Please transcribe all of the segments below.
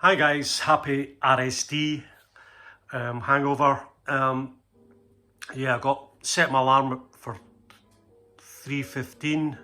Hi guys, happy RSD hangover. Yeah, I got set my alarm for 3:15.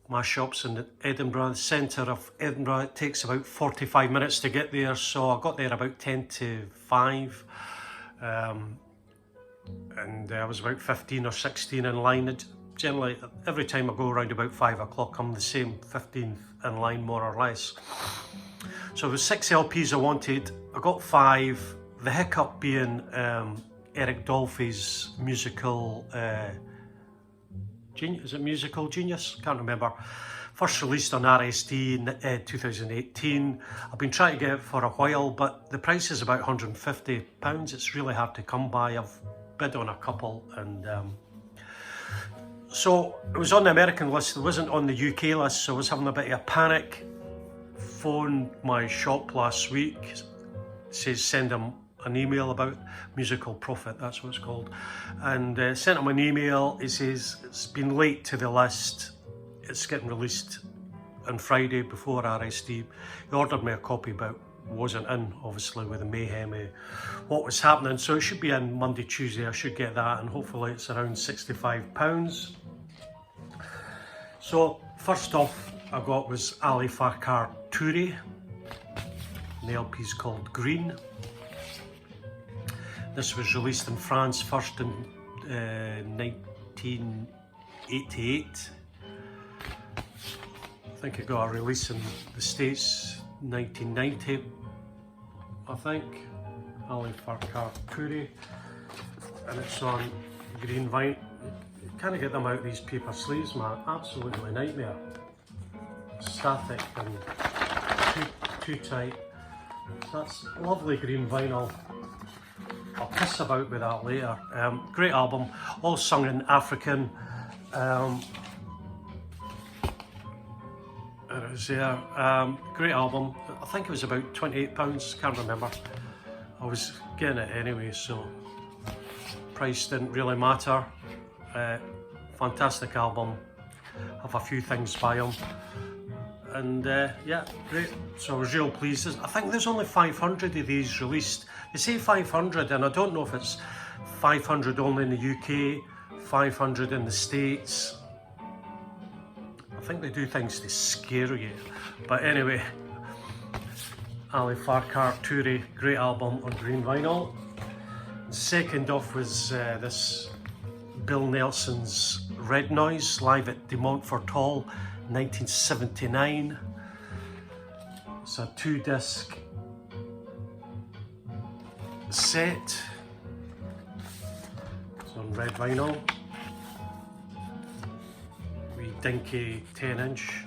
My shop's in Edinburgh, the centre of Edinburgh. It takes about 45 minutes to get there, so I got there about 10 to 5. And I was about 15 or 16 in line. Generally, every time I go around about 5 o'clock, I'm the same 15 in line, more or less. So there was 6 LPs I wanted. I got 5. The hiccup being Eric Dolphy's musical, is it Musical Genius? Can't remember. First released on RSD in 2018. I've been trying to get it for a while, but the price is about £150. It's really hard to come by. I've bid on a couple, and so it was on the American list. It wasn't on the UK list, so I was having a bit of a panic. Phoned my shop last week. It says send them an email about Musical Profit, that's what it's called, and sent him an email. He says it's been late to the list, it's getting released on Friday before RSD. He ordered me a copy, but wasn't in, obviously, with the mayhem of what was happening, so it should be in Monday, Tuesday. I should get that, and hopefully it's around £65. So first off I got was Farcar Turi. The LP's called Green. This was released in France first in 1988. I think it got a release in the States 1990, I think. Farcar Turi, and it's on green vinyl. You can't get them out these paper sleeves, man. Absolutely nightmare. Static and too tight. That's lovely green vinyl. I'll piss about with that later. Great album, all sung in African. It was there. Great album. I think it was about £28, can't remember. I was getting it anyway, so price didn't really matter. Fantastic album. Have a few things by him. And yeah, great. So I was real pleased. I think there's only 500 of these released. They say 500, and I don't know if it's 500 only in the UK, 500 in the States. I think they do things to scare you. But anyway, Farcar Turi, great album on green vinyl. Second off was this Bill Nelson's Red Noise, live at de Montfort Hall, 1979. It's a 2-disc set. It's on red vinyl. Wee dinky 10-inch.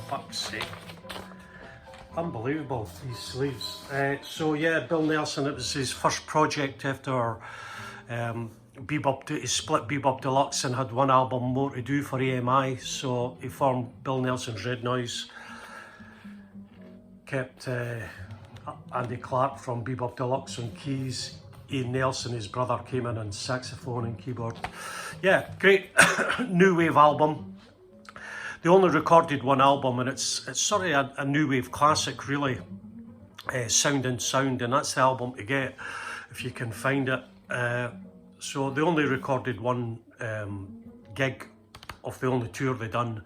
Fuck's sake. Unbelievable, these sleeves. So yeah, Bill Nelson, it was his first project after he split Bebop Deluxe and had one album more to do for EMI, so he formed Bill Nelson's Red Noise. Kept Andy Clark from Bebop Deluxe on keys. Ian Nelson, his brother, came in on saxophone and keyboard. Yeah, great new wave album. They only recorded one album, and it's sort of a new wave classic, really. Sound and Sound, and that's the album to get if you can find it. So they only recorded one gig of the only tour they done.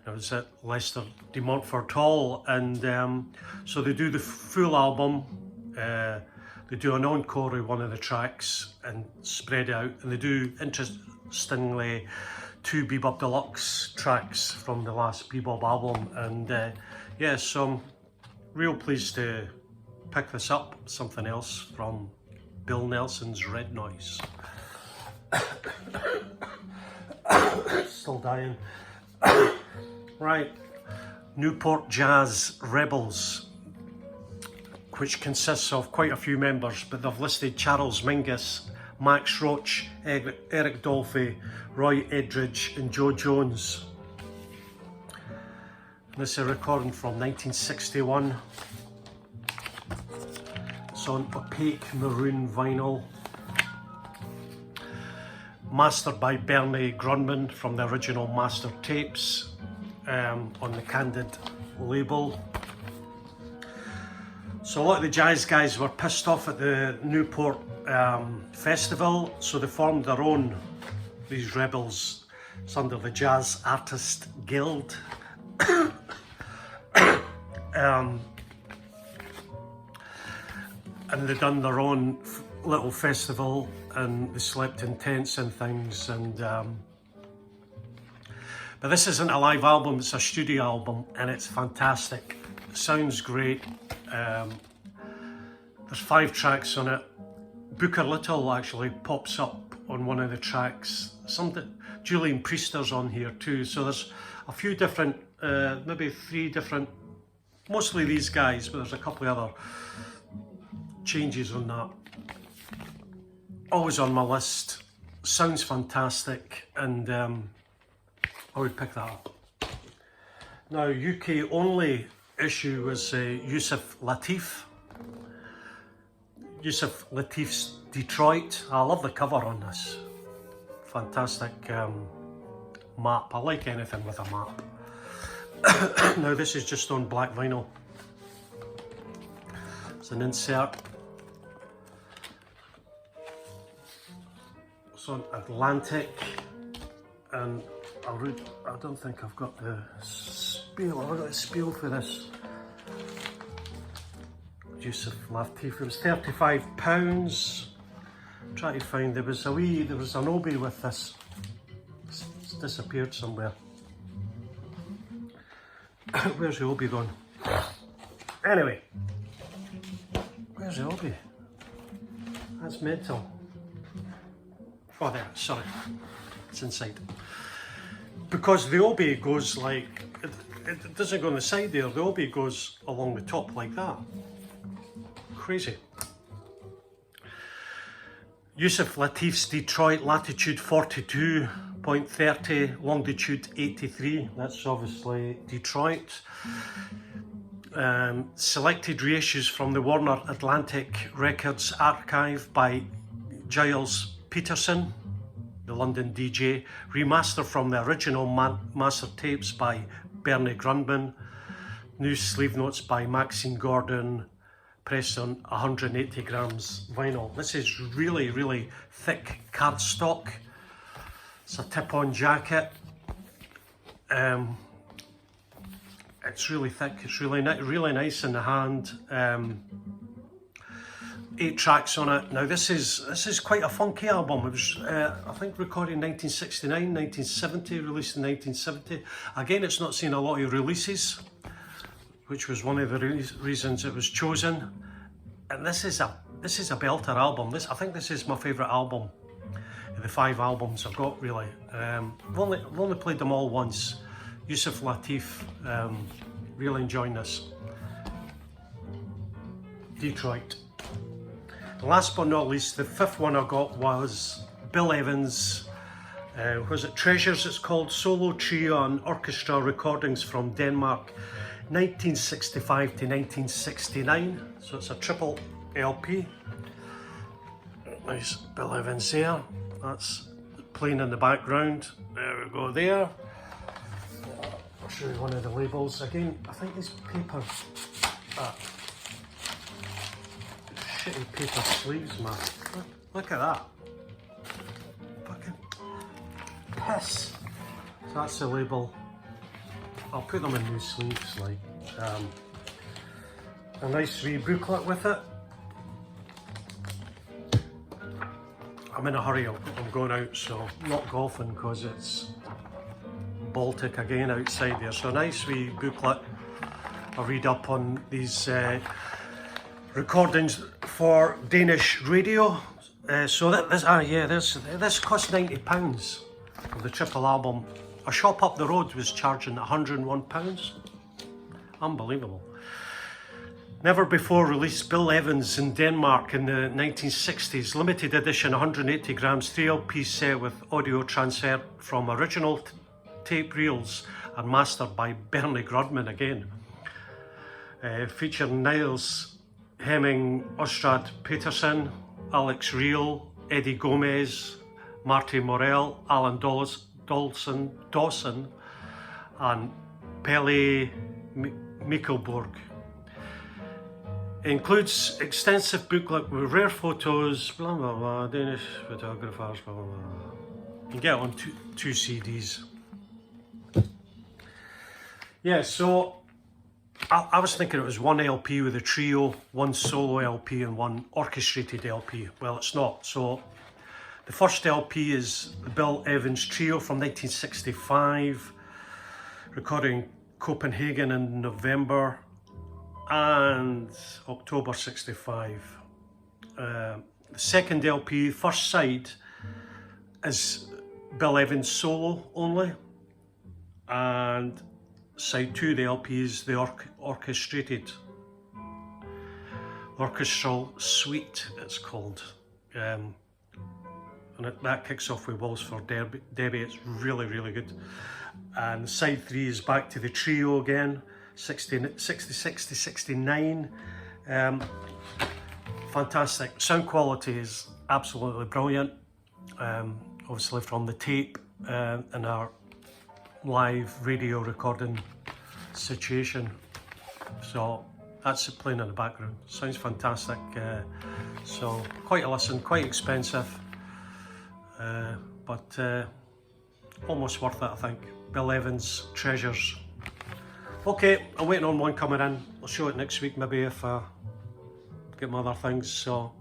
It was at Leicester de Montfort Hall, and so they do the full album. They do an encore of one of the tracks and spread it out, and they do, interestingly, 2 Bebop Deluxe tracks from the last Bebop album. And yeah, so I'm real pleased to pick this up. Something else from Bill Nelson's Red Noise. Still dying. Right, Newport Jazz Rebels, which consists of quite a few members, but they've listed Charles Mingus, Max Roach, Eric Dolphy, Roy Edridge and Joe Jones. This is a recording from 1961. It's on opaque maroon vinyl. Mastered by Bernie Grunman from the original master tapes on the Candid label. So a lot of the jazz guys were pissed off at the Newport festival, so they formed their own, these rebels. It's under the Jazz Artist Guild. And they done their own little festival, and they slept in tents and things. And but this isn't a live album, it's a studio album, and it's fantastic. It sounds great. There's 5 tracks on it. Booker Little actually pops up on one of the tracks. Julian Priester's on here too. So there's a few different, maybe 3 different, mostly these guys, but there's a couple of other changes on that. Always on my list. Sounds fantastic, and I would pick that up. Now, UK only issue was Yusuf Latif. Yusuf Latif's Detroit. I love the cover on this. Fantastic map. I like anything with a map. Now this is just on black vinyl. It's an insert. It's on Atlantic, and I don't think I've got the spiel. I've got the spiel for this. Yusuf Latif. It was £35. Try to find, there was an obi with this. It's disappeared somewhere. Where's the obi gone? Anyway, where's the obi? That's mental. Oh, there, sorry, it's inside. Because the obi goes like, it doesn't go on the side there, the obi goes along the top like that. Crazy. Yusuf Latif's Detroit, latitude 42.30, longitude 83. That's obviously Detroit. Selected reissues from the Warner Atlantic Records archive by Giles Peterson, the London DJ. Remastered from the original master tapes by Bernie Grundman. New sleeve notes by Maxine Gordon. Pressed on 180 grams vinyl. This is really, really thick cardstock. It's a tip-on jacket. It's really thick. It's really nice in the hand. 8 tracks on it. Now this is quite a funky album. It was I think recorded in 1969, 1970, released in 1970. Again, it's not seen a lot of releases, which was one of the reasons it was chosen. And this is a belter album. I think this is my favourite album of the 5 albums I've got, really. I've only played them all once. Yusuf Latif, really enjoying this. Detroit. Last but not least, the 5th one I got was Bill Evans. Was it Treasures? It's called, solo trio and orchestra recordings from Denmark. 1965 to 1969, so it's a triple LP. Nice Bill Evans there. That's playing in the background. There we go there. I'll show you one of the labels again. I think these paper, shitty paper sleeves, man. Look at that. Fucking piss. So that's the label. I'll put them in new sleeves, like a nice wee booklet with it. I'm in a hurry, I'm going out, so I'm not golfing because it's Baltic again outside there. So a nice wee booklet. I'll read up on these recordings for Danish radio. So this cost £90 for the triple album. A shop up the road was charging £101. Unbelievable. Never before released Bill Evans in Denmark in the 1960s. Limited edition 180 grams 3LP set with audio transfer from original tape reels and mastered by Bernie Grundman again. Featuring Niels Hemming, Ostrad Peterson, Alex Reel, Eddie Gomez, Marty Morell, Alan Dawson and Pelle Mikkelborg. Includes extensive booklet with rare photos, blah blah blah, Danish photographers, blah blah blah. You can get it on two CDs. Yeah, so I was thinking it was one LP with a trio, one solo LP and one orchestrated LP. Well, it's not. So the first LP is the Bill Evans Trio from 1965, recorded in Copenhagen in November and October 65. The second LP, first side, is Bill Evans solo only, and side 2 of the LP is the orchestrated orchestral suite, it's called, and that kicks off with Waltz for Debbie. It's really, really good. And side 3 is back to the trio again, 66 to 69. Fantastic. Sound quality is absolutely brilliant. Obviously from the tape in our live radio recording situation. So that's playing in the background. Sounds fantastic. So quite a listen, quite expensive, but almost worth it, I think. Bill Evans Treasures. Okay, I'm waiting on one coming in. I'll show it next week maybe if I get my other things. So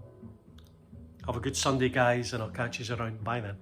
have a good Sunday, guys, and I'll catch you around. Bye then.